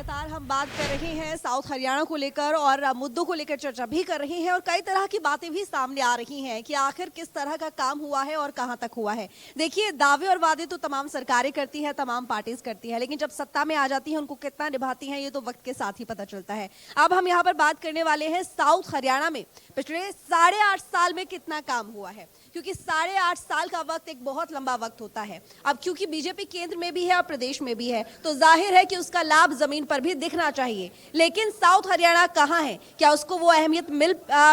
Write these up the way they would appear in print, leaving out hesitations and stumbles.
लगातार हम बात कर रहे हैं साउथ हरियाणा को लेकर और मुद्दों को लेकर चर्चा भी कर रहे हैं और कई तरह की बातें भी सामने आ रही हैं कि आखिर किस तरह का काम हुआ है और कहां तक हुआ है। देखिए, दावे और वादे तो तमाम सरकारें करती हैं, तमाम पार्टीज करती हैं, लेकिन जब सत्ता में आ जाती है उनको कितना निभाती हैं ये तो वक्त के साथ ही पता चलता है। अब हम यहाँ पर बात करने वाले हैं साउथ हरियाणा में पिछले 8.5 साल में कितना काम हुआ है, क्योंकि 8.5 साल का वक्त एक बहुत लंबा वक्त होता है। अब क्योंकि बीजेपी केंद्र में भी है और प्रदेश में भी है तो जाहिर है कि उसका लाभ जमीन पर भी दिखना चाहिए, लेकिन साउथ हरियाणा कहां है, क्या उसको वो अहमियत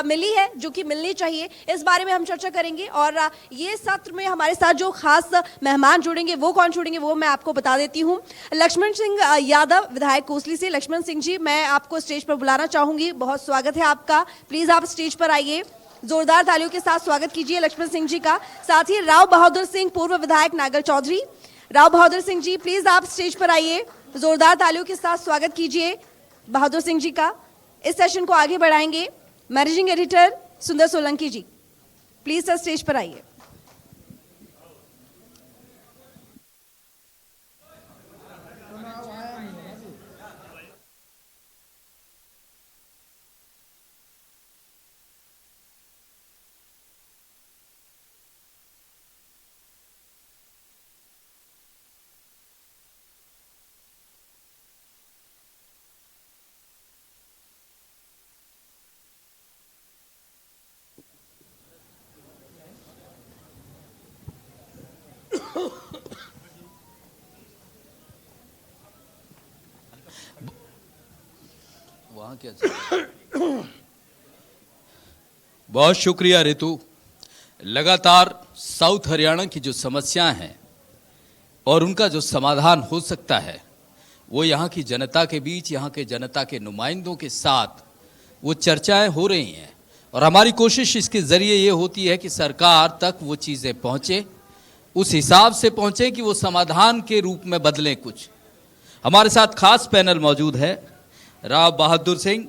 मिली है जो कि मिलनी चाहिए, इस बारे में हम चर्चा करेंगे। और ये सत्र में हमारे साथ जो खास मेहमान जुड़ेंगे वो कौन जुड़ेंगे वो मैं आपको बता देती हूं। लक्ष्मण सिंह यादव, विधायक कोसली से। लक्ष्मण सिंह जी, मैं आपको स्टेज पर बुलाना चाहूंगी, बहुत स्वागत है आपका, प्लीज आप स्टेज पर आइए, जोरदार तालियों के साथ स्वागत कीजिए लक्ष्मण सिंह जी का। साथ ही राव बहादुर सिंह, पूर्व विधायक नागल चौधरी। राव बहादुर सिंह जी, प्लीज आप स्टेज पर आइए, जोरदार तालियों के साथ स्वागत कीजिए बहादुर सिंह जी का। इस सेशन को आगे बढ़ाएंगे मैनेजिंग एडिटर सुंदर सोलंकी जी, प्लीज सर स्टेज पर आइए। वहाँ क्या बहुत शुक्रिया ऋतु। लगातार साउथ हरियाणा की जो समस्याएं हैं और उनका जो समाधान हो सकता है वो यहाँ की जनता के बीच, यहाँ के जनता के नुमाइंदों के साथ वो चर्चाएं हो रही हैं और हमारी कोशिश इसके ज़रिए ये होती है कि सरकार तक वो चीज़ें पहुँचे, उस हिसाब से पहुँचे कि वो समाधान के रूप में बदलें कुछ। हमारे साथ खास पैनल मौजूद है। राव बहादुर सिंह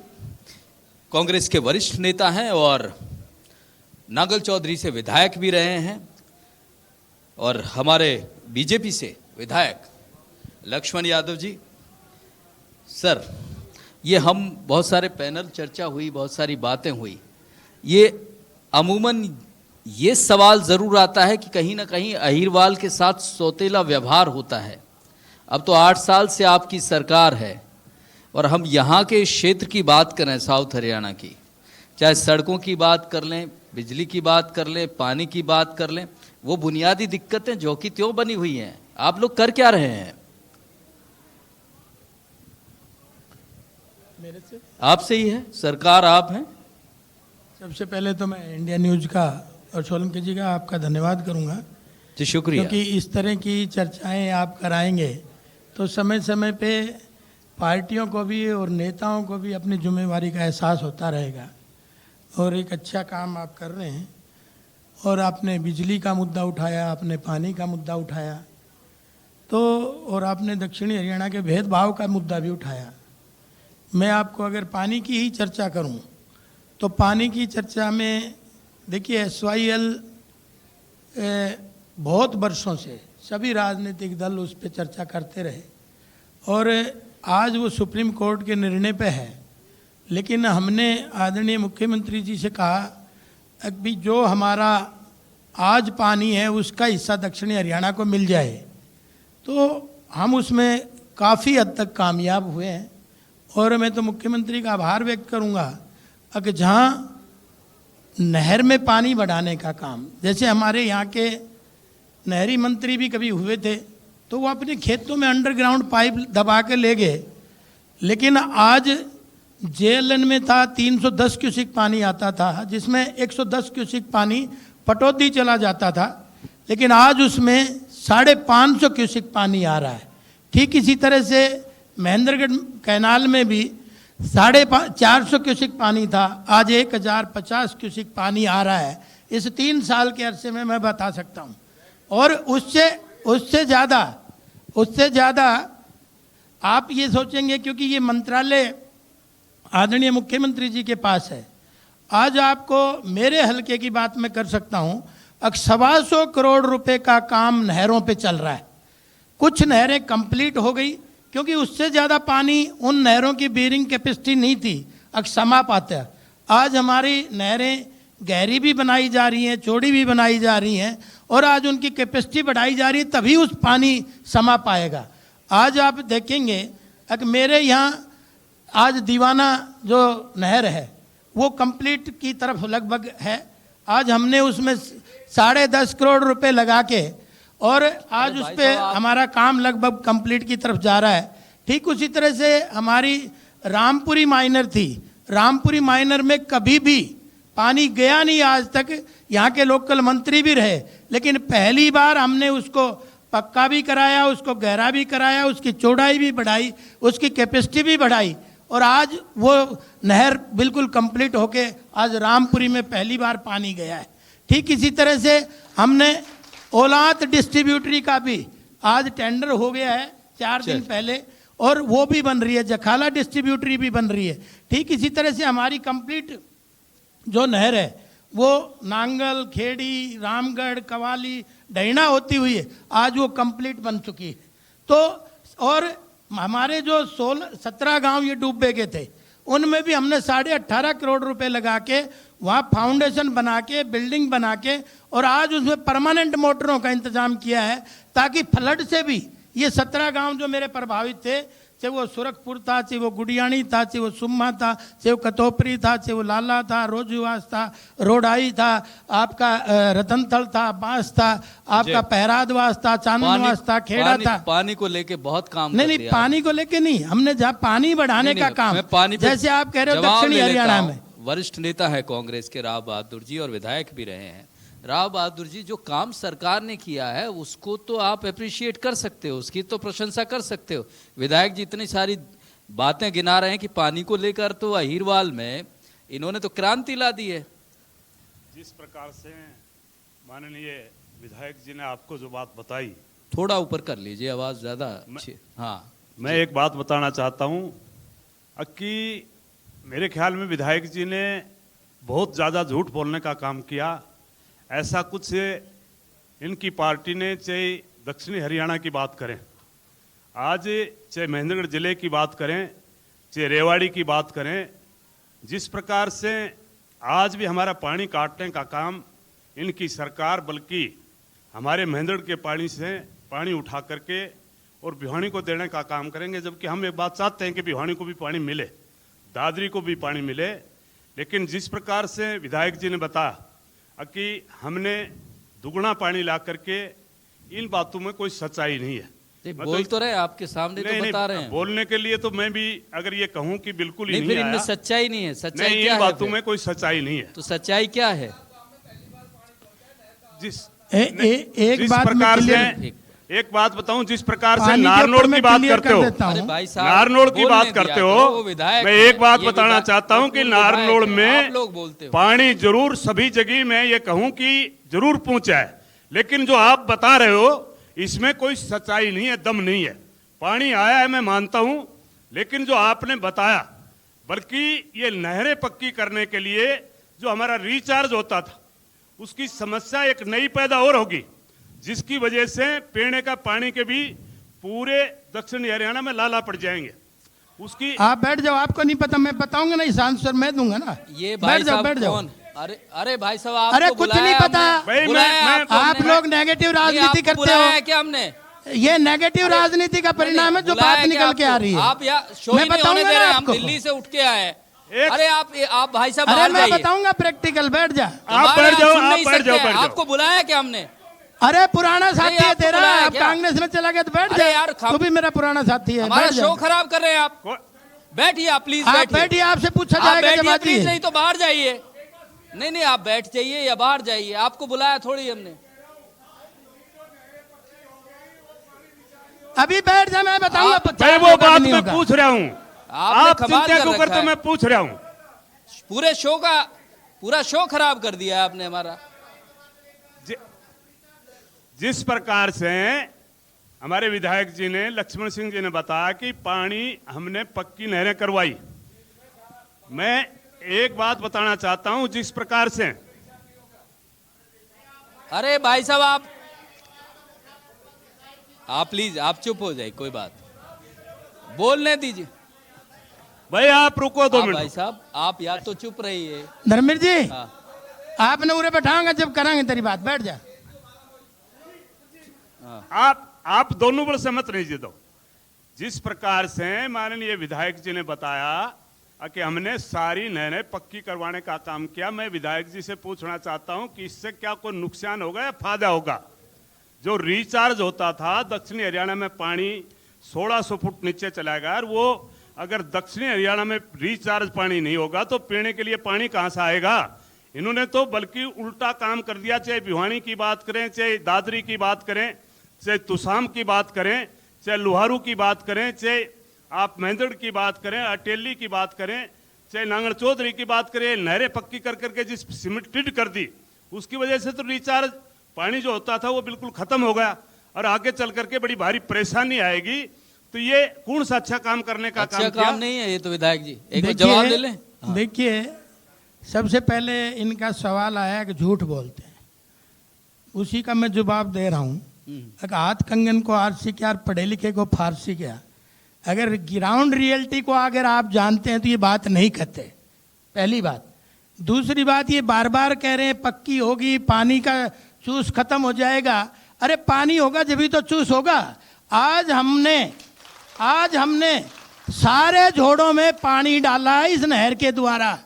कांग्रेस के वरिष्ठ नेता हैं और नागल चौधरी से विधायक भी रहे हैं, और हमारे बीजेपी से विधायक लक्ष्मण यादव जी। सर, ये हम बहुत सारे पैनल चर्चा हुई, बहुत सारी बातें हुई, ये अमूमन ये सवाल ज़रूर आता है कि कहीं ना कहीं अहीरवाल के साथ सौतेला व्यवहार होता है। अब तो 8 साल से आपकी सरकार है और हम यहाँ के क्षेत्र की बात करें, साउथ हरियाणा की, चाहे सड़कों की बात कर लें, बिजली की बात कर लें, पानी की बात कर लें, वो बुनियादी दिक्कतें जो कि त्यों बनी हुई हैं। आप लोग कर क्या रहे हैं? मेरे से आपसे ही है, सरकार आप हैं। सबसे पहले तो मैं इंडिया न्यूज का और सोलंकी जी का आपका धन्यवाद करूंगा जी, शुक्रिया। क्योंकि इस तरह की चर्चाएं आप कराएंगे तो समय समय पे पार्टियों को भी और नेताओं को भी अपनी जिम्मेवारी का एहसास होता रहेगा, और एक अच्छा काम आप कर रहे हैं। और आपने बिजली का मुद्दा उठाया, आपने पानी का मुद्दा उठाया, तो और आपने दक्षिणी हरियाणा के भेदभाव का मुद्दा भी उठाया। मैं आपको अगर पानी की ही चर्चा करूं तो पानी की चर्चा में देखिए, SYL बहुत वर्षों से सभी राजनीतिक दल उस पर चर्चा करते रहे और आज वो सुप्रीम कोर्ट के निर्णय पे है, लेकिन हमने आदरणीय मुख्यमंत्री जी से कहा कि जो हमारा आज पानी है उसका हिस्सा दक्षिणी हरियाणा को मिल जाए, तो हम उसमें काफ़ी हद तक कामयाब हुए हैं। और मैं तो मुख्यमंत्री का आभार व्यक्त करूंगा कि जहाँ नहर में पानी बढ़ाने का काम, जैसे हमारे यहाँ के नहरी मंत्री भी कभी हुए थे तो वो अपने खेतों में अंडरग्राउंड पाइप दबा के ले गए, लेकिन आज JLN में था 310 क्यूसिक पानी आता था, जिसमें 110 क्यूसिक पानी पटौदी चला जाता था, लेकिन आज उसमें 550 क्यूसिक पानी आ रहा है। ठीक इसी तरह से महेंद्रगढ़ कैनाल में भी 450 क्यूसिक पानी था, आज 1050 क्यूसिक पानी आ रहा है। इस 3 साल के अरसे में मैं बता सकता हूँ, और उससे ज़्यादा आप ये सोचेंगे, क्योंकि ये मंत्रालय आदरणीय मुख्यमंत्री जी के पास है। आज आपको मेरे हलके की बात मैं कर सकता हूँ, 125 करोड़ रुपए का काम नहरों पे चल रहा है। कुछ नहरें कंप्लीट हो गई, क्योंकि उससे ज़्यादा पानी उन नहरों की बेरिंग कैपेसिटी नहीं थी, अब समा पाता। आज हमारी नहरें गहरी भी बनाई जा रही हैं, चौड़ी भी बनाई जा रही हैं, और आज उनकी कैपेसिटी बढ़ाई जा रही है, तभी उस पानी समा पाएगा। आज आप देखेंगे कि मेरे यहाँ आज दीवाना जो नहर है वो कंप्लीट की तरफ लगभग है। आज हमने उसमें 10.5 करोड़ रुपए लगा के, और आज उस पर हमारा काम लगभग कंप्लीट की तरफ जा रहा है। ठीक उसी तरह से हमारी रामपुरी माइनर थी, रामपुरी माइनर में कभी भी पानी गया नहीं आज तक, यहाँ के लोकल मंत्री भी रहे, लेकिन पहली बार हमने उसको पक्का भी कराया, उसको गहरा भी कराया, उसकी चौड़ाई भी बढ़ाई, उसकी कैपेसिटी भी बढ़ाई, और आज वो नहर बिल्कुल कंप्लीट होके आज रामपुरी में पहली बार पानी गया है। ठीक इसी तरह से हमने औलांत डिस्ट्रीब्यूटरी का भी आज टेंडर हो गया है 4 दिन पहले, और वो भी बन रही है, जखाला डिस्ट्रीब्यूटरी भी बन रही है। ठीक इसी तरह से हमारी कंप्लीट जो नहर है वो नांगल, खेड़ी, रामगढ़, कवाली, डैना होती हुई है, आज वो कंप्लीट बन चुकी है। तो और हमारे जो 17 गांव ये डूबे गए थे, उनमें भी हमने 18.5 करोड़ रुपए लगा के वहाँ फाउंडेशन बना के, बिल्डिंग बना के, और आज उसमें परमानेंट मोटरों का इंतजाम किया है, ताकि फ्लड से भी ये 17 गांव जो मेरे प्रभावित थे, चाहे वो सुरखपुर था, चाहे वो गुडियाणी था, चाहे वो सुम्मा था, चाहे वो कतोपरी था, चाहे वो लाला था, रोजुवास था, रोडाई था, आपका रतनथल था, बांस था, आपका पहरादवास था, चांदनवास था, खेड़ा था। पानी को लेके बहुत काम नहीं, पानी को लेके नहीं, हमने जहाँ पानी बढ़ाने का काम, जैसे आप कह रहे हो दक्षिणी हरियाणा में। वरिष्ठ नेता है कांग्रेस के राव बहादुर जी, और विधायक भी रहे हैं। राव बहादुर जी, जो काम सरकार ने किया है उसको तो आप अप्रिशिएट कर सकते हो, उसकी तो प्रशंसा कर सकते हो। विधायक जी इतनी सारी बातें गिना रहे हैं कि पानी को लेकर तो अहीरवाल में इन्होंने तो क्रांति ला दी है। जिस प्रकार से माननीय विधायक जी ने आपको जो बात बताई, थोड़ा ऊपर कर लीजिए, आवाज ज्यादा अच्छी। हाँ, मैं एक बात बताना चाहता हूं कि मेरे ख्याल में विधायक जी ने बहुत ज़्यादा झूठ बोलने का काम किया। ऐसा कुछ इनकी पार्टी ने, चाहे दक्षिणी हरियाणा की बात करें, आज चाहे महेंद्रगढ़ जिले की बात करें, चाहे रेवाड़ी की बात करें, जिस प्रकार से आज भी हमारा पानी काटने का काम इनकी सरकार, बल्कि हमारे महेंद्रगढ़ के पानी से पानी उठा करके और भिवानी को देने का काम करेंगे। जबकि हम एक बात चाहते हैं कि भिवानी को भी पानी मिले, दादरी को भी पानी मिले, लेकिन जिस प्रकार से विधायक जी ने बताया कि हमने दुगना पानी ला करके, इन बातों में कोई सच्चाई नहीं है। बोल तो रहे आपके सामने, तो बता रहे हैं। बोलने के लिए तो मैं भी अगर ये कहूं कि बिल्कुल ही नहीं, फिर इनमें सच्चाई नहीं है। सच्चाई नहीं, क्या है? इन बातों में कोई सच्चाई नहीं है। तो सच्चाई क्या है? जिस प्रकार से, एक बात बताऊं, जिस प्रकार से नारनौल की बात करते हो, नारनौल की बात करते हो, मैं एक बात बताना चाहता हूं कि नारनौल में पानी जरूर सभी जगह में ये कहूं कि जरूर पहुंचा है, लेकिन जो आप बता रहे हो इसमें कोई सच्चाई नहीं है, दम नहीं है। पानी आया है मैं मानता हूं, लेकिन जो आपने बताया, बल्कि ये नहरें पक्की करने के लिए जो हमारा रिचार्ज होता था, उसकी समस्या एक नई पैदा और होगी, जिसकी वजह से पीने का पानी के भी पूरे दक्षिण हरियाणा में लाला पड़ जाएंगे। उसकी आप बैठ जाओ, आपको नहीं पता, मैं बताऊंगा ना, आंसर मैं दूंगा ना। ये भाई साहब कौन? अरे भाई साहब, आपको अरे कुछ नहीं पता। आप लोग नेगेटिव राजनीति करते हो क्या? हमने ये नेगेटिव राजनीति का परिणाम है जो बात निकल के आ रही है। आप मैं बताऊंगा ना, हम दिल्ली से उठ के आए। अरे आप भाई साहब, अरे मैं बताऊंगा प्रैक्टिकल, बैठ जा। आप बैठ जाओ, आप बैठ जाओ। आपको बुलाया क्या हमने? अरे पुराना साथी है तेरा, अब कांग्रेस में चला गया तो बैठ जा यार, तू भी मेरा पुराना साथी है। हमारा शो खराब कर रहे हैं आप। बैठिए आप, प्लीज बैठिए, आपसे पूछा जाएगा। प्लीज, नहीं तो बाहर जाइए। नहीं, आप बैठ जाइए या बाहर जाइए, आपको बुलाया थोड़ी हमने। अभी बैठ जा, मैं बताऊंगा। मैं वो बात मैं पूछ रहा हूँ, आप चिंता क्यों करते, मैं पूछ रहा हूँ। पूरे शो का पूरा शो खराब कर दिया आपने हमारा। जिस प्रकार से हमारे विधायक जी ने, लक्ष्मण सिंह जी ने बताया कि पानी हमने पक्की नहरें करवाई, मैं एक बात बताना चाहता हूं, जिस प्रकार से। अरे भाई साहब, आप प्लीज, आप चुप हो जाए, कोई बात। बोलने दीजिए। भाई आप रुको 2 भाई मिनट। साहब, आप या तो चुप रहिए। धर्मवीर जी, हाँ। आपने उरे बैठाऊंगा जब करांगे तेरी बात, बैठ जा। आप दोनों पर सहमत नहीं जी। दो जिस प्रकार से माननीय विधायक जी ने बताया कि हमने सारी नहरें पक्की करवाने का काम किया, मैं विधायक जी से पूछना चाहता हूं कि इससे क्या कोई नुकसान होगा या फायदा होगा? जो रिचार्ज होता था दक्षिणी हरियाणा में पानी 1600 फुट नीचे चला गया, और वो अगर दक्षिणी हरियाणा में रिचार्ज पानी नहीं होगा तो पीने के लिए पानी कहां से आएगा? इन्होंने तो बल्कि उल्टा काम कर दिया। चाहे भिवानी की बात करें, चाहे दादरी की बात करें, चाहे तुसाम की बात करें, चाहे लुहारू की बात करें, चाहे आप महेंद्र की बात करें, अटेली की बात करें, चाहे नांगड़ चौधरी की बात करें, नहरें पक्की कर करके जिस सिमेंटेड कर दी, उसकी वजह से तो रिचार्ज पानी जो होता था वो बिल्कुल खत्म हो गया, और आगे चल करके बड़ी भारी परेशानी आएगी। तो ये कौन सा अच्छा काम करने का अच्छा काम किया? काम नहीं है ये तो विधायक जी, एक बार देखिए- जवाब ले लें। हाँ। देखिए, सबसे पहले इनका सवाल आया कि झूठ बोलते हैं, उसी का मैं जवाब दे रहा हूँ। हाथ कंगन को आरसी क्या, पढ़े लिखे को फारसी क्या। अगर ग्राउंड रियलिटी को अगर आप जानते हैं तो ये बात नहीं कहते, पहली बात। दूसरी बात, ये बार बार कह रहे हैं पक्की होगी, पानी का चूस खत्म हो जाएगा। अरे पानी होगा जब तो चूस होगा। आज हमने सारे झोड़ों में पानी डाला इस नहर के द्वारा,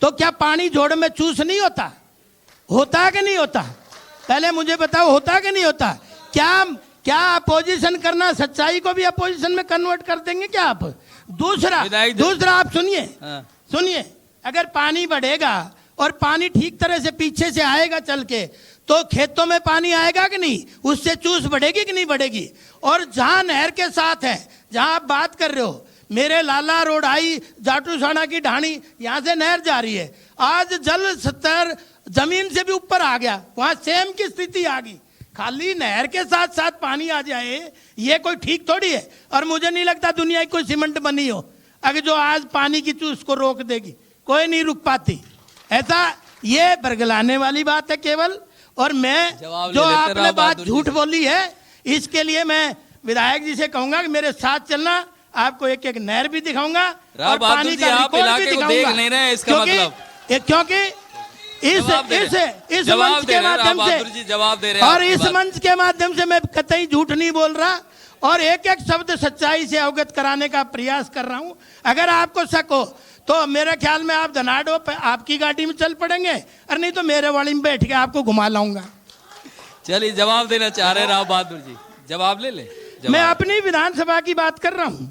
तो क्या पानी झोड़ में चूस नहीं होता? होता कि नहीं होता? पहले मुझे बताओ, होता कि नहीं होता? क्या अपोजिशन करना, सच्चाई को भी अपोजिशन में कन्वर्ट कर देंगे क्या आप? दूसरा आप सुनिए, अगर पानी बढ़ेगा और पानी ठीक तरह से पीछे से आएगा चल के, तो खेतों में पानी आएगा कि नहीं? उससे चूस बढ़ेगी कि नहीं बढ़ेगी? और जहां नहर के साथ है, जहां आप बात कर रहे हो, मेरे लाला रोडाई जाटूसाना की ढाणी, यहां से नहर जा रही है। आज जल स्तर जमीन से भी ऊपर आ गया, वहां सेम की स्थिति आ गई। खाली नहर के साथ साथ पानी आ जाए, ये कोई ठीक थोड़ी है। और मुझे नहीं लगता दुनिया की कोई सीमेंट बनी हो अगर जो आज पानी की चूस को रोक देगी, कोई नहीं रुक पाती। ऐसा ये बरगलाने वाली बात है केवल। और मैं जो आपने बात झूठ बोली है, इसके लिए मैं विधायक जी से कहूंगा कि मेरे साथ चलना, आपको एक एक नहर भी दिखाऊंगा और पानी का रिकॉर्ड भी दिखाऊंगा। क्योंकि इस मंच के माध्यम से जवाब दे रहे और इस मंच के माध्यम से मैं कतई झूठ नहीं बोल रहा, और एक एक शब्द सच्चाई से अवगत कराने का प्रयास कर रहा हूं। अगर आपको शक हो तो मेरे ख्याल में आप धनाडो आपकी गाड़ी में चल पड़ेंगे, और नहीं तो मेरे वाली में बैठ के आपको घुमा लाऊंगा। चलिए, जवाब देना चाह रहे राव बहादुर जी, जवाब ले ले। मैं अपनी विधानसभा की बात कर रहा हूं,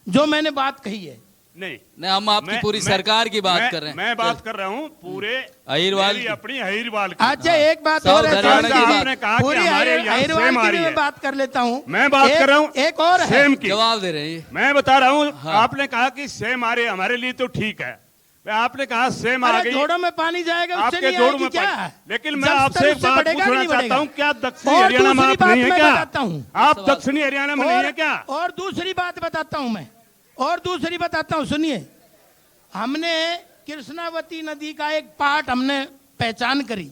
जो मैंने बात कही है। नहीं, हम आपकी पूरी सरकार की बात कर रहे हैं। मैं बात कर रहा हूँ पूरे अहिरवाल की, अपनी अहिरवाल की। अच्छा, एक बात और है, आपने कहा कि हमारे यहाँ सेम आ रही है। मैं बात कर लेता हूँ, मैं बात कर रहा हूँ एक और सेम की। जवाब दे रहे हैं, मैं बता रहा हूँ। हाँ। आपने कहा कि सेम आ रही है, हमारे लिए तो ठीक है। आपने कहा सेम आ गई, जोड़ों में पानी जाएगा, उससे आपके नहीं जोड़ आएगी में क्या? लेकिन मैं आपसे एक बात पूछना चाहता हूँ, क्या दक्षिणी और हरियाणा में दूसरी आप नहीं है बात क्या? मैं बताता हूँ। आप दक्षिणी हरियाणा में नहीं है क्या? और दूसरी बात बताता हूँ मैं, और दूसरी बताता हूँ, सुनिए। हमने कृष्णावती नदी का एक पार्ट हमने पहचान करी,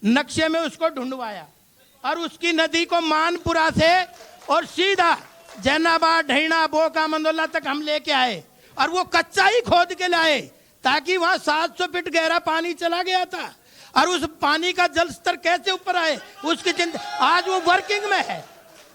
नक्शे में उसको ढूंढवाया, और उसकी नदी को मानपुरा से और सीधा जैनाबाद, ढैना, बोका, मंदोला तक हम लेके आए, और वो कच्चा ही खोद के लाए, ताकि वहां 700 फीट गहरा पानी चला गया था। और उस पानी का जल स्तर कैसे ऊपर आए उसकी चिंता, आज वो वर्किंग में है,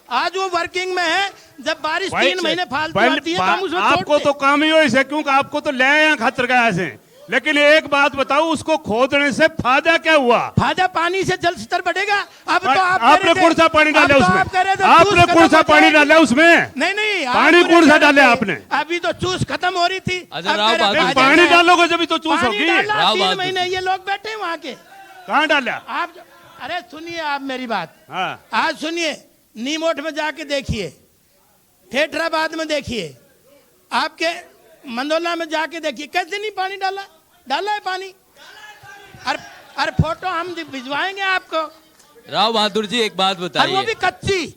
आज वो वर्किंग में है। जब बारिश 3 महीने फालतू आती है तो हम उसमें आपको तो काम ही हो इसे, क्योंकि आपको तो ले आए खतर गया से। लेकिन एक बात बताओ, उसको खोदने से फायदा क्या हुआ? फायदा पानी से जल स्तर बढ़ेगा। अब तो आपने कौन सा पानी डाला उसमें? आपने कौन सा पानी डाला उसमें? नहीं, पानी कौन सा डाले आपने? अभी तो चूस खत्म हो रही थी। पानी डालोगे जब तो चूस होगी। 3 महीने ये लोग बैठे वहाँ के, कहाँ डाला आप? अरे सुनिए आप मेरी बात, हाँ। आज सुनिए, नीमोट में जाके देखिए, ठेठराबाद में देखिए, आपके मंदोला में जाके देखिए, कैसे नहीं पानी डाला है पानी। अरे फोटो हम भिजवाएंगे आपको। राव बहादुर जी, एक बात बताइए, वो भी कच्ची,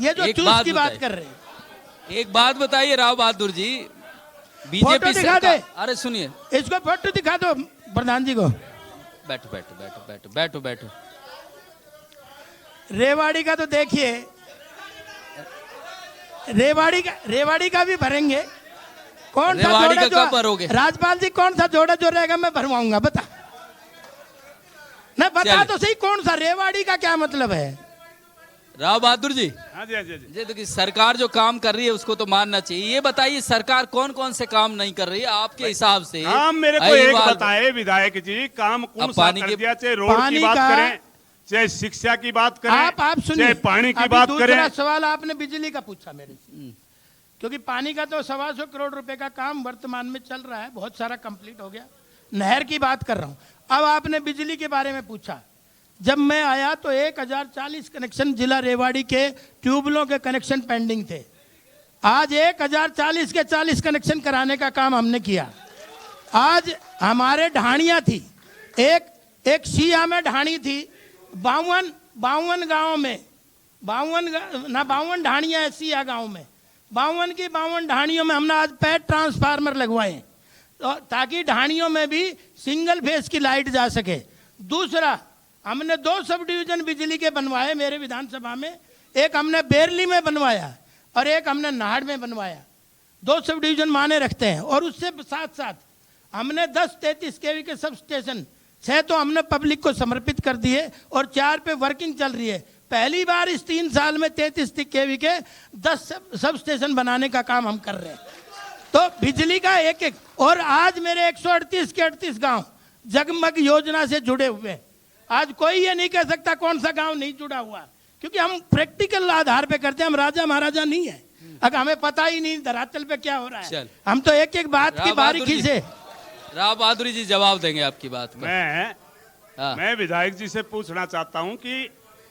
ये जो चूस की बात कर रहे हैं। एक बात बताइए राव बहादुर जी, बीजेपी दिखा दे। अरे सुनिए, इसको फोटो दिखा दो प्रधान जी को। बैठो। रेवाड़ी का तो देखिए, रेवाड़ी का भी भरेंगे। कौन सा रेवाड़ी जोड़ा का कब भरोगे? राजपाल जी कौन सा जोड़ा जो रहेगा मैं भरवाऊंगा, बता नहीं, बता चल। तो सही कौन सा, रेवाड़ी का क्या मतलब है? राव बहादुर जी, हाँ जी, हाँ जी, हाँ जी। ये देखिए सरकार जो काम कर रही है उसको तो मानना चाहिए। ये बताइए सरकार कौन कौन से काम नहीं कर रही है आपके हिसाब से? काम मेरे को एक अहिवाल- बताए विधायक जी, काम कौन अब सा पानी कर के- दिया? चाहे रोड पानी की बात का- करें, चाहे शिक्षा की बात करें, आप सुनिए, चाहे पानी की अभी बात दूसरा करें। सवाल आपने बिजली का पूछा मेरे से, क्योंकि पानी का तो 125 करोड़ रुपए का काम वर्तमान में चल रहा है, बहुत सारा कंप्लीट हो गया। नहर की बात कर रहा हूं। अब आपने बिजली के बारे में पूछा। जब मैं आया तो 1040 कनेक्शन जिला रेवाड़ी के ट्यूबवेलों के कनेक्शन पेंडिंग थे। आज 1040 के 40 कनेक्शन कराने का काम हमने किया। आज हमारे ढाणियां थी, एक सिया में ढाणी थी, 52 गांव में, 52 ढाणियां है सिया गांव में, 52 की 52 ढाणियों में हमने आज पैड ट्रांसफार्मर लगवाए हैं, तो ताकि ढाणियों में भी सिंगल फेज की लाइट जा सके। दूसरा, हमने 2 सब डिवीजन बिजली के बनवाए मेरे विधानसभा में, एक हमने बेरली में बनवाया और एक हमने नाहड़ में बनवाया। 2 सब डिवीजन माने रखते हैं। और उससे साथ साथ हमने 10 33 केवी के सब स्टेशन, 6 तो हमने पब्लिक को समर्पित कर दिए और 4 पे वर्किंग चल रही है। पहली बार इस 3 साल में 33 केवी के 10 सब स्टेशन बनाने का काम हम कर रहे हैं। तो बिजली का एक और आज मेरे 138 के 38 गांव जगमग योजना से जुड़े हुए हैं। आज कोई ये नहीं कह सकता कौन सा गांव नहीं जुड़ा हुआ, क्योंकि हम प्रैक्टिकल आधार पे करते हैं। हम राजा महाराजा नहीं है, अगर हमें पता ही नहीं धरातल पे क्या हो रहा है। चल। हम तो एक एक बात की राव बहादुर बारीकी जी। से। राव बहादुर जी जवाब देंगे आपकी बात का। हाँ। मैं विधायक जी से पूछना चाहता हूं कि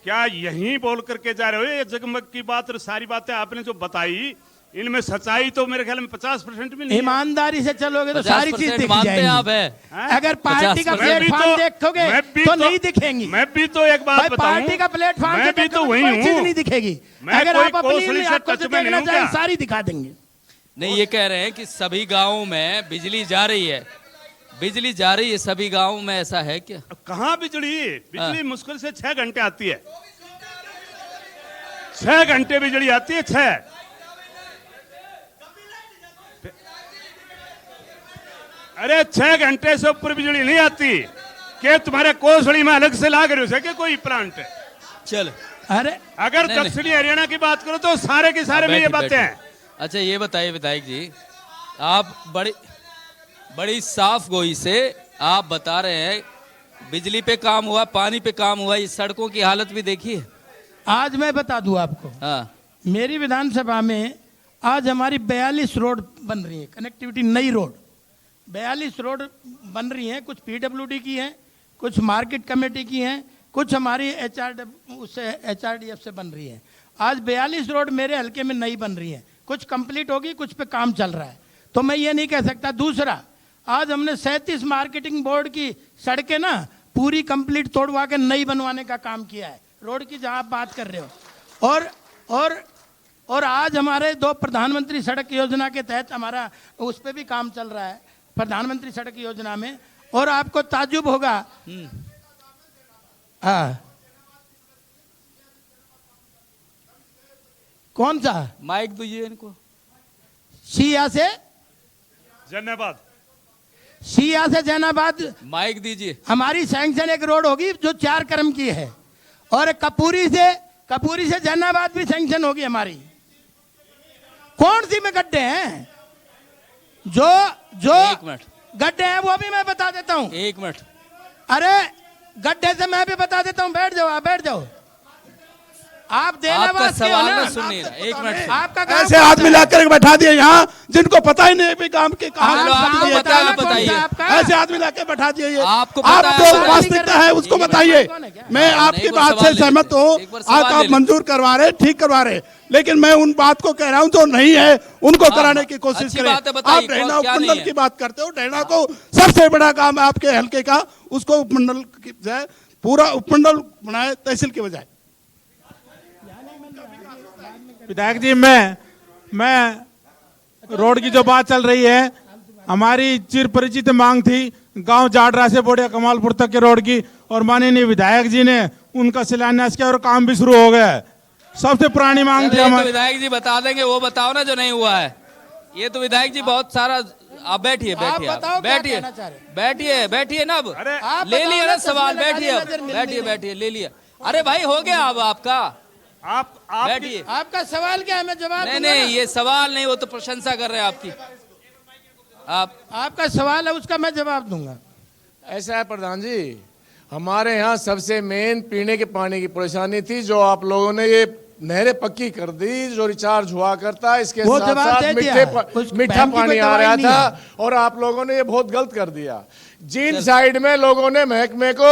क्या यही बोल करके जा रहे हो? ये जगमग की बात और सारी बातें आपने जो बताई, इनमें सच्चाई तो मेरे ख्याल में 50% भी नहीं है। ईमानदारी से चलोगे तो 50% सारी चीज दिख मानते हैं आप जाएगी। है? अगर पार्टी का 50% प्लेटफॉर्म देखोगे तो नहीं दिखेंगी। मैं भी तो एक बात भाई बताऊं, पार्टी का प्लेटफॉर्म मैं भी तो वही कोई चीज हूं। नहीं दिखेगी। मैं अगर कोई आप अपनी कौशली से आपको टच जो में नहीं देखना हूं चाहें क्या? सारी दिखा देंगे। नहीं, ये कह रहे हैं कि सभी गांवों में बिजली जा रही है, बिजली जा रही है सभी गांवों में, ऐसा है क्या? अब कहाँ बिजली मुश्किल से 6 घंटे आती है। 6 घंटे बिजली आती है, 6। अरे 6 घंटे से ऊपर बिजली नहीं आती। क्या तुम्हारे कोसड़ी में अलग से लाग रहे हो क्या कोई प्लांट? चल, अरे अगर नहीं, दक्षिणी हरियाणा की बात करो तो सारे के सारे में ये बातें हैं। अच्छा ये बताइए विधायक जी, आप बड़ी साफ गोई से आप बता रहे हैं बिजली पे काम हुआ, पानी पे काम हुआ, इस सड़कों की हालत भी देखिए। आज मैं बता दूं आपको, हाँ, मेरी विधानसभा में आज हमारी 42 रोड बन रही है, कनेक्टिविटी नई रोड 42 रोड बन रही हैं। कुछ पीडब्ल्यूडी की हैं, कुछ मार्केट कमेटी की हैं, कुछ हमारी एचआरडीएफ से बन रही है। आज 42 रोड मेरे हल्के में नई बन रही है, कुछ कंप्लीट होगी, कुछ पे काम चल रहा है, तो मैं ये नहीं कह सकता। दूसरा, आज हमने 37 मार्केटिंग बोर्ड की सड़कें ना पूरी कंप्लीट तोड़वा के नई बनवाने का काम किया है, रोड की जहां आप बात कर रहे हो। और आज हमारे 2 प्रधानमंत्री सड़क योजना के तहत हमारा उस पर भी काम चल रहा है, प्रधानमंत्री सड़क योजना में। और आपको ताज्जुब होगा, हाँ, कौन सा? माइक दीजिए इनको। सिया से जन्नाबाद, सिया से जैनाबाद माइक दीजिए। हमारी सैंक्शन एक रोड होगी जो 4 क्रम की है, और कपूरी से जैनाबाद भी सैंक्शन होगी हमारी। कौन सी में गड्ढे हैं? जो एक मिनट, गड्ढे हैं वो भी मैं बता देता हूं। 1 मिनट। अरे गड्ढे से मैं भी बता देता हूं, बैठ जाओ, आप बैठ जाओ। आप आपका देनाबाद के हो सवाल ना? मैं सुन नहीं रहा, 1 मिनट। आपका गांव ऐसे कौन सा आदमी है? लाकर बैठा दिए यहाँ जिनको पता ही नहीं भी काम के कहा चलो, आपको गांव पता है, कौन सा बताइए। आपका? ऐसे आदमी लाके बैठा दिए ये आपको आप पता है, जो सवाल वास्तविकता है उसको एक बार बताइए। कौन है क्या? मैं हाँ, आपकी एक बार बात सवाल से ले सहमत लेते हैं। हूँ, एक बार सवाल आप ले लेते मंजूर करवा रहे, ठीक करवा रहे, लेकिन मैं उन बात को कह रहा हूँ जो नहीं है उनको हाँ, कराने की कोशिश अच्छी करें। बात है, बताइए, आप डैना क्या नहीं उपमंडल है? की बात करते हो, डैना को सबसे बड़ा काम है आपके हल्के का, उसको उपमंडल की बजाय पूरा उपमंडल बनाए तहसील के बजाय। विधायक जी, मैं रोड की जो बात चल रही है, हमारी चिर परिचित मांग थी गांव जाडरा से बोड़िया कमालपुर तक के रोड की, और माननीय विधायक जी ने उनका शिलान्यास किया और काम भी शुरू हो गया है। सबसे पुरानी मांग थी चलो, ये तो हमारी। विधायक जी बता देंगे, वो बताओ ना जो नहीं हुआ है। ये तो विधायक जी बहुत सारा। आप बैठिए, बैठिए, बताओ आप क्या बैठिए, कहना चाह रहे हैं। बैठिए, बैठिए ना अब। अरे, आप ले बताओ लिया ना, ना सवाल, चश्मे लगा बैठिए लिए, अब, नजर मिल बैठिए, नहीं बैठिए, ले लिया। अरे भाई हो गया अब आपका, आप बैठिए। आपका सवाल क्या है, मैं जवाब नहीं दूंगा नहीं, ना। ये सवाल नहीं, वो तो प्रशंसा कर रहे हैं आपकी। आप आपका सवाल है, उसका मैं जवाब दूंगा। ऐसा है प्रधान जी, हमारे यहाँ सबसे मेन पीने के पानी की परेशानी थी, जो आप लोगों ने ये नहरें पक्की कर दी, जो रिचार्ज हुआ करता, इसके वो साथ जवाब साथ दे दिया। उस मीठा बहन की पानी कोई आ दवाई रहा नहीं था, है। और आप लोगों ने ये बहुत गलत कर दिया। जींद साइड में लोगों ने महकमे को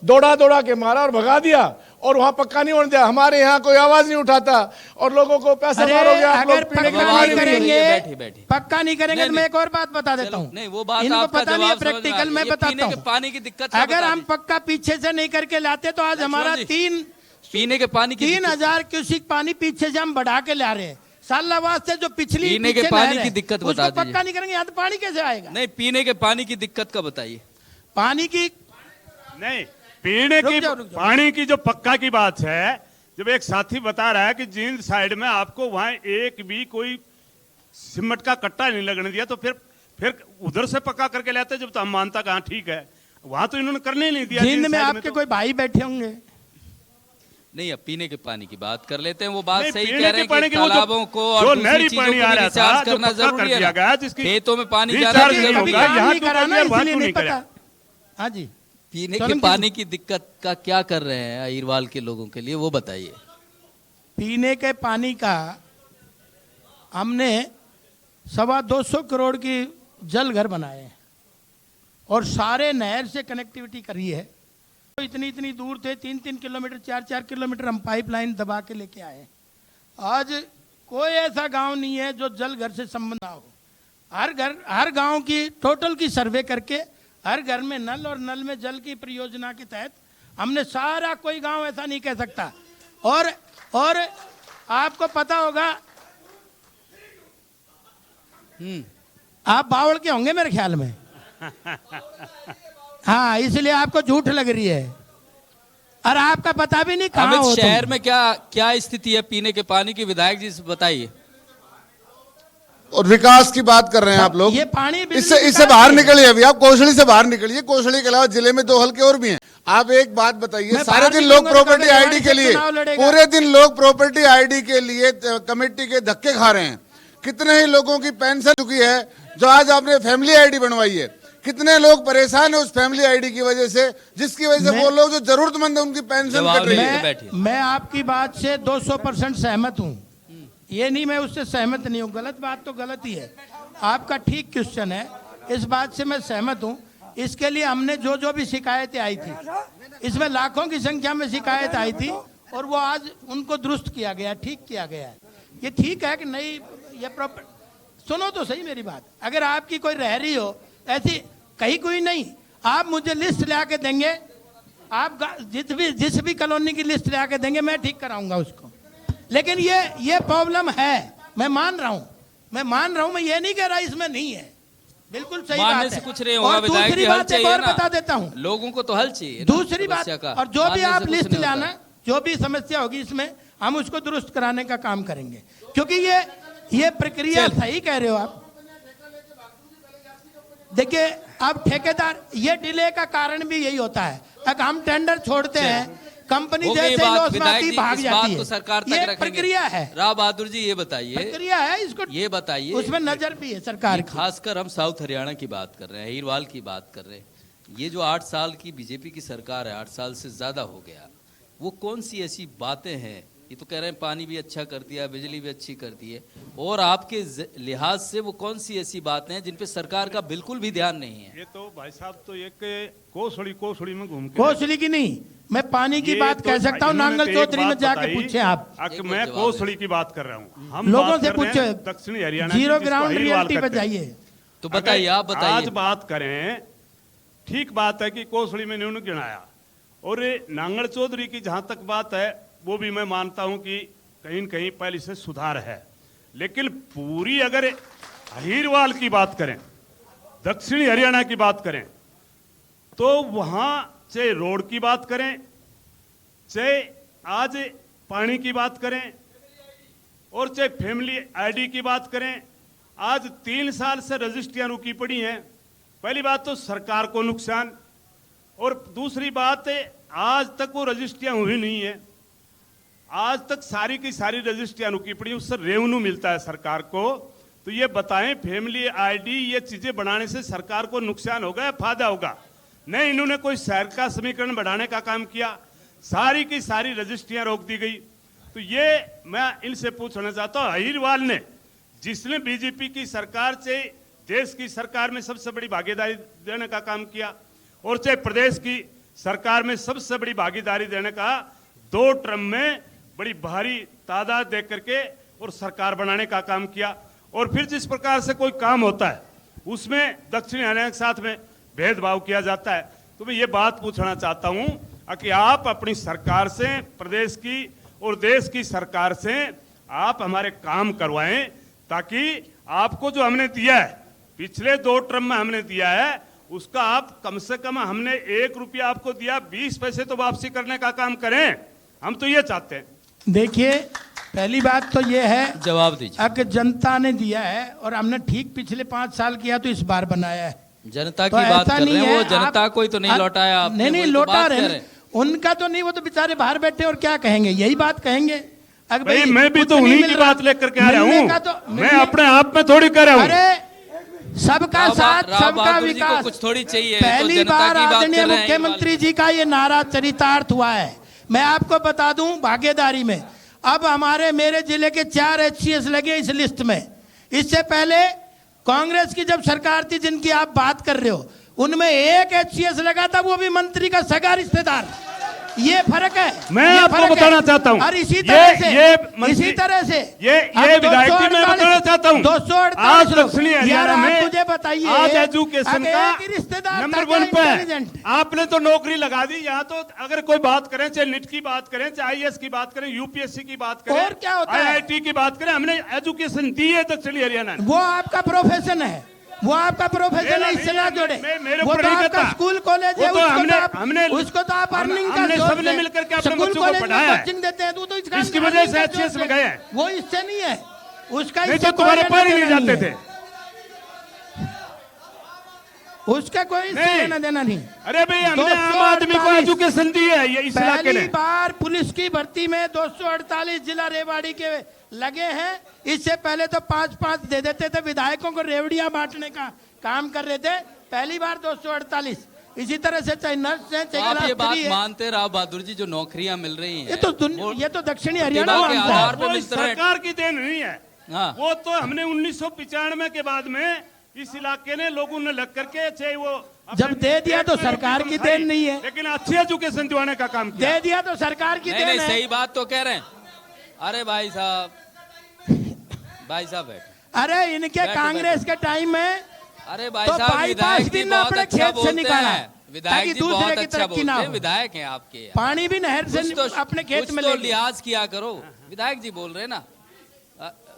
दौड़ा दौड़ा के मारा और भगा दिया, और वहां पक्का नहीं होने दिया। हमारे यहाँ कोई आवाज नहीं उठाता, और लोगों को पैसा अरे मारोगे आप अगर लोग पीने के पक्का पानी नहीं के लिए। करेंगे, बैठिए, बैठिए। पक्का नहीं करेंगे नहीं, तो मैं नहीं। एक और बात बता देता हूँ। नहीं, वो बात इनको आपका पता नहीं है, जवाब समझ में आ प्रैक्टिकल गया। मैं ये बताता पीने के हूँ। पानी की दिक्कत का अगर बता हम दीजिए। पक्का पीछे से नहीं करके लाते तो आज हमारा लक्ष्मण जी, पीने के पानी की 3,000 क्यूसिक पानी पीछे से हम बढ़ा के ला रहे हैं। सालाबाद से जो पिछली पीने के पीछे पानी नहर है, की दिक्कत उसको बता दीजिए। पक्का नहीं करेंगे यहाँ तो पानी कैसे आएगा? नहीं, पीने के पानी की दिक्कत का बताइए। पानी की नहीं, पीने रुक की जाओ, रुक जाओ। पानी की जो पक्का की बात है, जब एक साथी बता रहा है कि जींद साइड में आपको वहां एक भी कोई सीमेंट का कट्टा नहीं लगने दिया, तो फिर उधर से पक्का करके लाते, जब तो हम मानता कहाँ ठीक है, वहां तो इन्होंने करने ही नहीं दिया। जींद में साइड आपके तो। कोई भाई बैठे होंगे। नहीं, अब पीने के पानी की बात कर लेते हैं। वो बात नहीं, सही पीने कह के रहे हैं पानी कि की वो जो- तालाबों को और जो दूसरी नहरी चीजों पानी को आ भी रहा रिचार्ज था, जो करना पक्का जरूरी कर है दिया ना। गया, जिसकी खेतों में पानी रिचार्ज ज्यादा नहीं जरूरी कभी होगा, है। काम यहाँ नहीं तो करा ना, कभी बात इसलिए क्यों नहीं नहीं पता। हाँ जी, पीने सोनम के जी- पानी की दिक्कत का क्या कर रहे हैं अहिरवाल के लोगों के लिए, वो बताइए। पीने के पानी का हमने 225 करोड़ की जल घर बनाए हैं और सारे नहर से कनेक्टिविटी करी है। तो इतनी इतनी दूर थे, 3-3 किलोमीटर 4-4 किलोमीटर हम पाइपलाइन दबा के लेके आए। आज कोई ऐसा गांव नहीं है जो जल घर से संबंध ना हो। हर गांव की टोटल की सर्वे करके हर घर में नल और नल में जल की परियोजना के तहत हमने सारा, कोई गांव ऐसा नहीं कह सकता। और आपको पता होगा, आप बावड़ के होंगे मेरे ख्याल में। हाँ, इसलिए आपको झूठ लग रही है और आपका पता भी नहीं कहाँ अमित, हो तुम। शहर में क्या स्थिति है पीने के पानी की, विधायक जी से बताइए। और विकास की बात कर रहे हैं आप लोग। ये पानी बिजली इससे विकास बाहर है। निकलिए अभी, आप कोसली से बाहर निकलिए। कोसली के अलावा जिले में 2 हल्के और भी हैं। आप एक बात बताइए, मैं सारे बाहर दिन निकलूंगा लोग तो प्रॉपर्टी कभी आईडी के से लिए, चुनाव लड़ेगा। पूरे दिन लोग प्रॉपर्टी आईडी के लिए कमेटी के धक्के खा रहे हैं। कितने ही लोगों की पेंशन चुकी है जो आज आपने फैमिली आईडी बनवाई है। कितने लोग परेशान है उस फैमिली आईडी की वजह से, जिसकी वजह से वो लोग जो जरूरतमंद है उनकी पेंशन जवाब कट रही नहीं है। है। बैठिए। मैं आपकी बात से 200% सहमत हूँ। ये नहीं मैं उससे सहमत नहीं हूँ, गलत बात तो गलत ही है। आपका ठीक क्वेश्चन है, इस बात से मैं सहमत हूँ। इसके लिए हमने जो भी शिकायतें आई थी, इसमें लाखों की संख्या में शिकायत आई थी और वो आज उनको दुरुस्त किया गया, ठीक किया गया है। ये ठीक है कि नहीं, ये प्रॉपर सुनो तो सही मेरी बात। अगर आपकी कोई रह रही हो ऐसी, कहीं कोई नहीं, आप मुझे लिस्ट ला के देंगे, आप जिस भी कॉलोनी की लिस्ट ला के देंगे, मैं ठीक कराऊंगा उसको। लेकिन ये प्रॉब्लम है, मैं मान रहा हूँ, मैं ये नहीं कह रहा इसमें नहीं है, बिल्कुल सही मानने बात से है। कुछ नहीं होगा और विधायक दूसरी जी, हल बात एक चाहिए और ना। बता देता हूँ, लोगों को तो हल चाहिए ना दूसरी बात, समस्या का। और जो भी मानने से आप कुछ लिस्ट नहीं होता। लाना, जो भी समस्या होगी इसमें हम उसको दुरुस्त कराने का काम करेंगे, क्योंकि ये प्रक्रिया सही कह रहे हो आप। देखिए, अब ठेकेदार, ये डिले का कारण भी यही होता है। अगर हम टेंडर छोड़ते हैं, कंपनी हो गई जैसे बात, लॉस में विधायक आती जी, भाग इस जाती बात है। को सरकार तक ये रखेंगे। प्रक्रिया है, राव बहादुर जी ये बताइए, प्रक्रिया है, इसको ये बताइए, उसमें नजर भी है सरकार ये की। खासकर हम साउथ हरियाणा की बात कर रहे हैं, अहिरवाल की बात कर रहे हैं। ये जो 8 साल की बीजेपी की सरकार है, 8 साल से ज्यादा हो गया, वो कौन सी ऐसी बातें हैं? ये तो कह रहे हैं पानी भी अच्छा कर दिया, बिजली भी अच्छी कर दी है, और आपके लिहाज से वो कौन सी ऐसी बातें हैं जिन पे सरकार का बिल्कुल भी ध्यान नहीं है? ये तो भाई साहब तो एक कोसड़ी में घूम के कोसली की नहीं, मैं पानी की ये बात तो कह सकता हूँ। इन्होंने नांगल तो एक चौधरी में बात जाके बताई, पूछे आप, मैं जवाब कोसड़ी की बात कर रहा हूँ। हम लोगों बात से कर रहे हैं पूछे, दक्षिणी हरियाणा की, जीरो जिसको ग्राउंड अहिरवाल रियलिटी पे कहते हैं। जाइए। तो बताइए, आप आज बताइए। बात करें, ठीक बात है कि कोसड़ी में इन्होंने गिनाया, और ये नांगल चौधरी की जहां तक बात है, वो भी मैं मानता हूं कि कहीं न कहीं पहले से सुधार है। लेकिन पूरी अगर अहिरवाल की बात करें, दक्षिणी हरियाणा की बात करें, तो वहां चाहे रोड की बात करें, चाहे आज पानी की बात करें और चाहे फैमिली आईडी की बात करें, आज 3 साल से रजिस्ट्रियां रुकी पड़ी हैं। पहली बात तो सरकार को नुकसान, और दूसरी बात है आज तक वो रजिस्ट्रियां हुई नहीं है। आज तक सारी की सारी रजिस्ट्रियां रुकी पड़ी, उससे रेवेन्यू मिलता है सरकार को। तो ये बताएं, फैमिली आईडी ये चीजें बनाने से सरकार को नुकसान होगा या फायदा होगा? नहीं, इन्होंने कोई शहर का समीकरण बढ़ाने का काम किया, सारी की सारी रजिस्ट्रियां रोक दी गई। तो ये मैं इनसे पूछना चाहता हूं, अहिरवाल ने जिसने बीजेपी की सरकार से देश की सरकार में सबसे बड़ी भागीदारी देने का काम किया, और चाहे प्रदेश की सरकार में सबसे बड़ी भागीदारी देने का 2 टर्म में बड़ी भारी तादाद दे करके और सरकार बनाने का काम किया, और फिर जिस प्रकार से कोई काम होता है उसमें दक्षिण हरियाणा के साथ में भेदभाव किया जाता है। तो मैं ये बात पूछना चाहता हूं कि आप अपनी सरकार से, प्रदेश की और देश की सरकार से आप हमारे काम करवाएं, ताकि आपको जो हमने दिया है, पिछले 2 टर्म में हमने दिया है, उसका आप कम से कम, हमने 1 रुपया आपको दिया, 20 पैसे तो वापसी करने का काम करें। हम तो ये चाहते हैं। देखिए, पहली बात तो ये है, जवाब दीजिए। कि जनता ने दिया है और हमने ठीक पिछले 5 साल किया तो इस बार बनाया है। जनता तो की बात ऐसा कर रहे नहीं हैं, वो है, जनता आप- कोई तो नहीं लौटाया आपने, नहीं, वही तो लौटा बात रहे कर हैं। उनका तो नहीं, वो तो बेचारे बाहर बैठे और क्या कहेंगे, यही बात कहेंगे। अगर भाई मैं भी कुछ तो नहीं उन्हीं मिल की रहा, बात लेकर के आ रहा मिलने हूं, का तो मैं मिलने- अपने आप में थोड़ी कर रहा हूं। अरे सबका साथ, राव सबका बहादुर जी को विकास। कुछ थोड़ी चाहिए, तो पहली जनता बार की बात आदरणीय कर रहे हैं। मुख्यमंत्री जी का ये नारा चरितार्थ हुआ है। मैं आपको बता दूं, भागीदारी में अब हमारे मेरे जिले के 4 HCS लगे इस लिस्ट में। इससे पहले कांग्रेस की जब सरकार थी, जिनकी आप बात कर रहे हो, उनमें 1 HCS लगा था, वो भी मंत्री का सगा रिश्तेदार। ये फर्क है। मैं ये आपको फर्क है। बताना चाहता हूं, और इसी तरह से मंत्री- इसी तरह से ये विधायक जी मैं बताना चाहता हूं, 248 आज लोग। दक्षिणी यार, हरियाणा आप में मुझे बताइए, आज एजुकेशन अब का एक ही रिश्तेदार नंबर था 1 पे है। इंटेलिजेंट। आपने तो नौकरी लगा दी। यहाँ तो अगर कोई बात करें, चाहे नीट की बात करें, चाहे IAS की बात करें, UPSC की बात करें, और क्या होता है? IIT की बात करें, हमने एजुकेशन दी है दक्षिणी हरियाणा ने। वो आपका प्रोफेशन है, वो आपका प्रोफेशन है, इससे ना जोड़े। मेरे वो ऊपर तो नहीं आपका कहता। स्कूल कॉलेज वो है, तो उसको तो आप अर्निंग का हमने सोर्स सबने है। मिलकर के अपने स्कूल बच्चों को कॉलेज में पढ़ाया है। कोचिंग देते हैं, तो इसका इसकी वजह earning से का HCS सोर्स में है। गए हैं। वो इससे नहीं है, उसका नहीं इससे तो तुम्हारे कोई पैर ही लेना नहीं देना जाते थे। उसका कोई इससे नहीं। लेना देना नहीं। अरे भाई, हमने आम आदमी को 248 एजुकेशन दी है, ये इस इलाके पहली ने। बार पुलिस की भर्ती में 248 जिला रेवाड़ी के लगे हैं। इससे पहले तो 5-5 दे देते थे, विधायकों को रेवड़ियां बांटने का काम कर रहे थे। पहली बार 248। इसी तरह से चाहे नर्स है, चाहे आप ये बात शास्त्री है। मानते राव बहादुर जी, जो नौकरियां मिल रही हैं, ये तो दक्षिणी हरियाणा प्रतिभा के मानता है। आधार पे वो मिल रहे हैं। सरकार की देन नहीं है। हाँ। वो तो हमने 1995 के बाद में इस इलाके ने लोगों ने लग करके, चाहे वो अपने जब दे दिया तो पेट में सरकार रोटी की खाई, देन नहीं है। लेकिन अच्छी एजुकेशन दिलाने का काम किया। दे दिया तो सरकार की नहीं देन नहीं, है। सही बात तो कह रहे हैं। अरे भाई साहब, भाई साहब बैठ। अरे इनके बैठो, कांग्रेस के टाइम में अरे भाई तो साहब, बाईपास विधायक भी जी ना बहुत अपने अच्छा खेत से बोलते निकाला, हैं। विधायक ताकि जी दूसरे बहुत की अच्छा तरक्की ना बोलते हैं। हो। विधायक हैं आपके। पानी भी नहर से कुछ तो अपने खेत कुछ में तो ले लिया। लिहाज किया करो। विधायक जी बोल रहे हैं ना।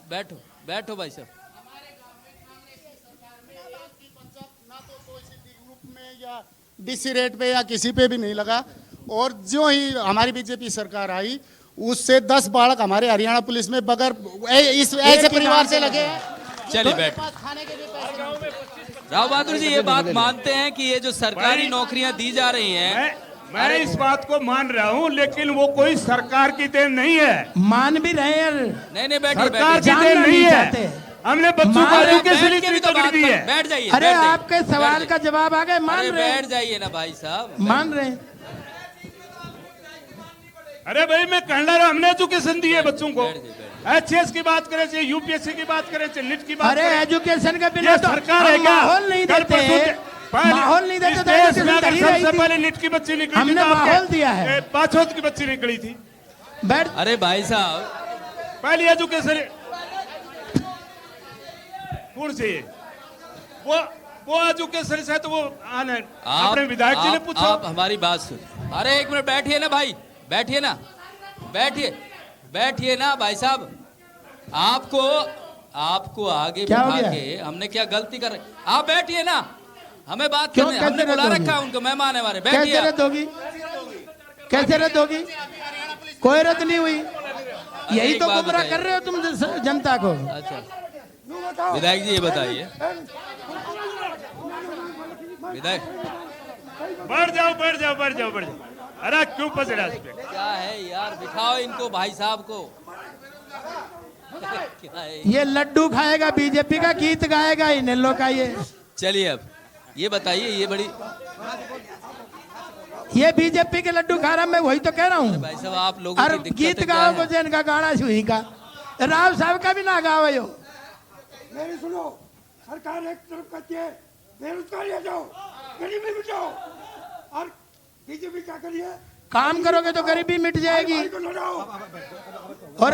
बैठो बैठो भाई साहब। DC रेट पे या किसी पे भी नहीं लगा, और जो ही हमारी बीजेपी सरकार आई, उससे 10 बालक हमारे हरियाणा पुलिस में बगैर इस ऐसे परिवार से लगे हैं। चलिए बैठ। राव बहादुर जी, ये बात मानते हैं कि ये जो सरकारी नौकरियां दी जा रही हैं, मैं इस बात को मान रहा हूं, लेकिन वो कोई सरकार की देन नहीं है। मान भी रहे हैं। नहीं नहीं, बैठिए सरकार की बैठिए। देन नहीं चाहते। है। हमने बच्चों को मान- एजुकेशन बैठ के भी इतनी तो तगड़ी बात दी कर- है। बैठ जाइए। अरे बैठ जाइए, आपके बैठ सवाल जाइए। का जवाब आ गए, मान अरे रहे बैठ जाइए ना भाई साहब। मान रहे। अरे भाई, मैं कहना रहा, हमने एजुकेशन दी है बच्चों को। बैठ जाइए, HCS की बात करें, चाहे UPSC की बात करें, चाहे नीट की बात अरे करें, एजुकेशन के बिना ये तो सरकार है हम क्या? माहौल नहीं कल देते परसों हैं। माहौल नहीं देते इस तो देश में एजुकेशन अगर कर ही रही सबसे थी। पहले नीट की बच्ची निकली थी, हमने तो आपके माहौल दिया है। पांचों की बच्ची निकली थी। बैठ। अरे भाई साहब, पहली एजुकेशन कौन सी है? वो एजुकेशन से तो वो आने अपने विधायक जी ने पूछा। आप हमारी बात सुन। अरे एक मिनट बैठिए ना भाई, बैठिए ना, बैठिए ना भाई साहब। आपको आगे क्या हो बिठा गया? के हमने क्या गलती कर रहे? आप बैठिए ना, हमें बात क्यों? करने, कैसे हमने बुला रद्द होगी? रखा है उनको, मेहमान है हमारे। कैसे बैठिए। रद्द होगी? कैसे रद्द होगी? कोई रद्द नहीं हुई। यही एक तो बात गुमराह बताइए। कर रहे हो तुम जनता को। अच्छा विधायक जी ये बताइए, विधायक बढ़ जाओ बढ़ जाओ बढ़ जाओ बढ़ जाओ, अरे क्यों पसड़ा इस पे? क्या है यार, बिठाओ इनको भाई साहब को। क्या है ये लड्डू खाएगा, बीजेपी का गीत गाएगा इनेलो का ये। चलिए अब ये बताइए, ये बड़ी ये बीजेपी के लड्डू खा रहा, मैं वही तो कह रहा हूँ। भाई साहब आप लोगों और की दिक्कतें गीत क्या गाओ को हैं? जैन का गाना सुही का, राव साहब का भी ना गाओ यो। मेरी सुनो, सरकार एक तरफ कहती है बेरोजगारी हटाओ, गरीबी मिटाओ, और बीजेपी क्या करिए, काम करोगे तो गरीबी मिट जाएगी। भाई को लड़ाओ। और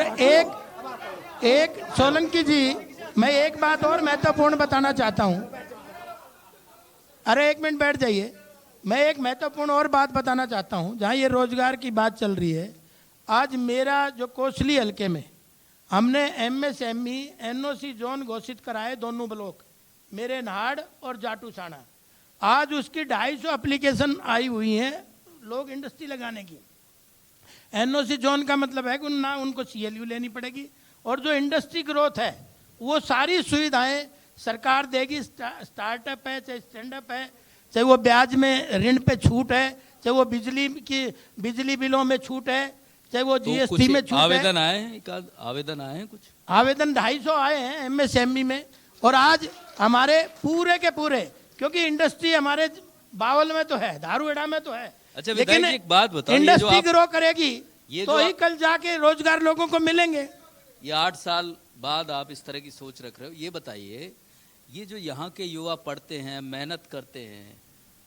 एक सोलंकी जी, मैं एक बात और महत्वपूर्ण बताना चाहता हूं। अरे एक मिनट बैठ जाइए। मैं एक महत्वपूर्ण और बात बताना चाहता हूं, जहां ये रोजगार की बात चल रही है। आज मेरा जो कोसली हल्के में हमने MSME NOC जोन घोषित कराए, दोनों ब्लॉक मेरे नाड़ और जाटू साना। आज उसकी 250 एप्लीकेशन आई हुई हैं लोग इंडस्ट्री लगाने की। NOC जोन का मतलब है कि ना उनको CLU लेनी पड़ेगी, और जो इंडस्ट्री ग्रोथ है वो सारी सुविधाएं सरकार देगी। स्टार्टअप है, चाहे स्टैंडअप है, चाहे वो ब्याज में ऋण पे छूट है, चाहे वो बिजली बिलों में छूट है, चाहे वो तो GST कुछ में छूट है। आवेदन आए हैं, एक आध आवेदन आए हैं कुछ? आवेदन 250 आए हैं MSME में। और आज हमारे पूरे के पूरे, क्योंकि इंडस्ट्री हमारे बावल में तो है, धारूहेड़ा में तो है, अच्छा विधायक जी एक बात बताओ, ये जो इंडस्ट्री आप ग्रो करेगी ये तो जो ही कल जाके रोजगार लोगों को मिलेंगे। ये 8 साल बाद आप इस तरह की सोच रख रहे हो, ये बताइए, ये जो यहाँ के युवा पढ़ते हैं, मेहनत करते हैं,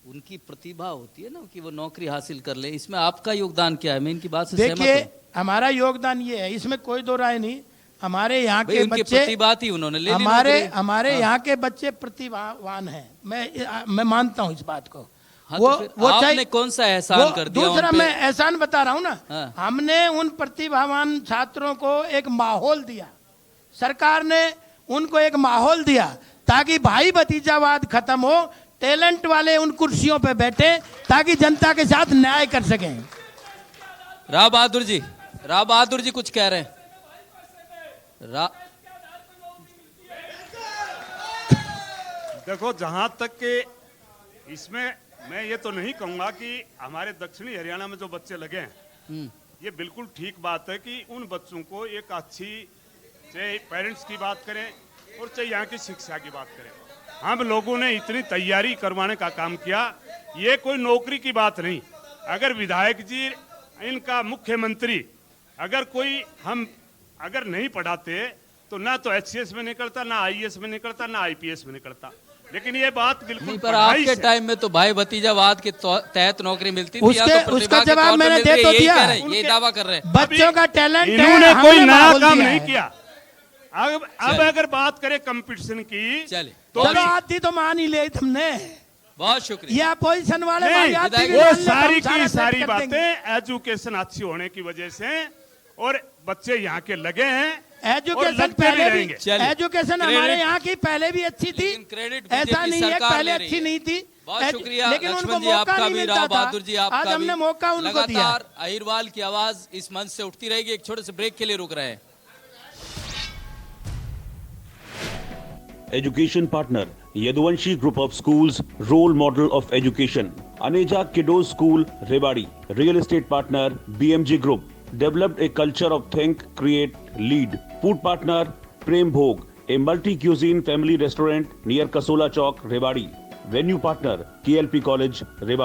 उनकी प्रतिभा होती है ना कि वो नौकरी हासिल कर ले, इसमें आपका योगदान क्या है? मैं इनकी बात से सहमत देखिए हूं। हमारा योगदान ये है, इसमें कोई दो राय नहीं। हमारे यहाँ भाई के उनकी बच्चे, प्रतिभा थी, उन्होंने ले ली हमारे नौकरी। हमारे यहाँ के बच्चे प्रतिभावान हैं। मैं मानता हूँ इस बात को। हाँ, तो फिर आपने कौन सा एहसान कर दिया दूसरा उन पे? मैं एहसान बता रहा हूँ ना। हाँ। हमने उन प्रतिभावान छात्रों को एक माहौल दिया, सरकार ने उनको एक माहौल दिया ताकि भाई भतीजावाद खत्म हो, टैलेंट वाले उन कुर्सियों पे बैठे ताकि जनता के साथ न्याय कर सकें। राव बहादुर जी कुछ कह रहे हैं। देखो जहां तक के इसमें मैं ये तो नहीं कहूंगा कि हमारे दक्षिणी हरियाणा में जो बच्चे लगे हैं, ये बिल्कुल ठीक बात है कि उन बच्चों को एक अच्छी, चाहे पेरेंट्स की बात करें और चाहे यहाँ की शिक्षा की बात करें, हम लोगों ने इतनी तैयारी करवाने का काम किया। ये कोई नौकरी की बात नहीं। अगर विधायक जी, इनका मुख्यमंत्री, अगर कोई हम अगर नहीं पढ़ाते तो ना तो HCS में निकलता, ना IAS में निकलता, ना IPS में निकलता। लेकिन ये बात बिल्कुल नहीं, पर आपके टाइम में तो भाई भतीजावाद के तहत नौकरी मिलती थी, या तो उसका प्रतिभा के जवाब तौर पे मैंने मिलती है, दे तो यही दिया। कह रहे हैं, ये दावा कर रहे हैं। बच्चों का टैलेंट है, इन्होंने हमने कोई नया माहौल काम दिया नहीं है। किया। अब अगर बात करें कंपटीशन की, चलिए तो चलो आती तो मान ही ले तुमने। बहुत शुक्रिया। ये अपोजिशन वाले भाई नहीं, आती भी वो मान ले, सारी हम की सारा सारी सेट कर देंगे। बातें एजुकेशन अच्छी होने की वजह से, और बच्चे यहाँ के लगे हैं और एजुकेशन लगते भी पहले भी, रहेंगे। चलिए। एजुकेशन हमारे क्रेडिट- यहाँ की पहले भी अच्छी थी, लेकिन क्रेडिट ऐसा बीजेपी नहीं है सरकार पहले ले रही अच्छी है। नहीं थी। बहुत शुक्रिया लेकिन उनको लक्ष्मण जी, मौका आपका नहीं भी, मिलता राव था। बहादुर जी आपका आज भी। हमने मौका उनको दिया। लगातार अहिरवाल की आवाज इस मंच से उठती रहेगी। एक छोटे से ब्रेक के लिए रुक रहे हैं। Education partner, Yaduvanshi Group of Schools, role model of education. Aneja Kiddo School, Rewari. Real estate partner, BMG Group. Developed a culture of think, create, lead. Food partner, Prem Bhog, a multi-cuisine family restaurant near Kasola Chowk, Rewari. Venue partner, KLP College, Rewari.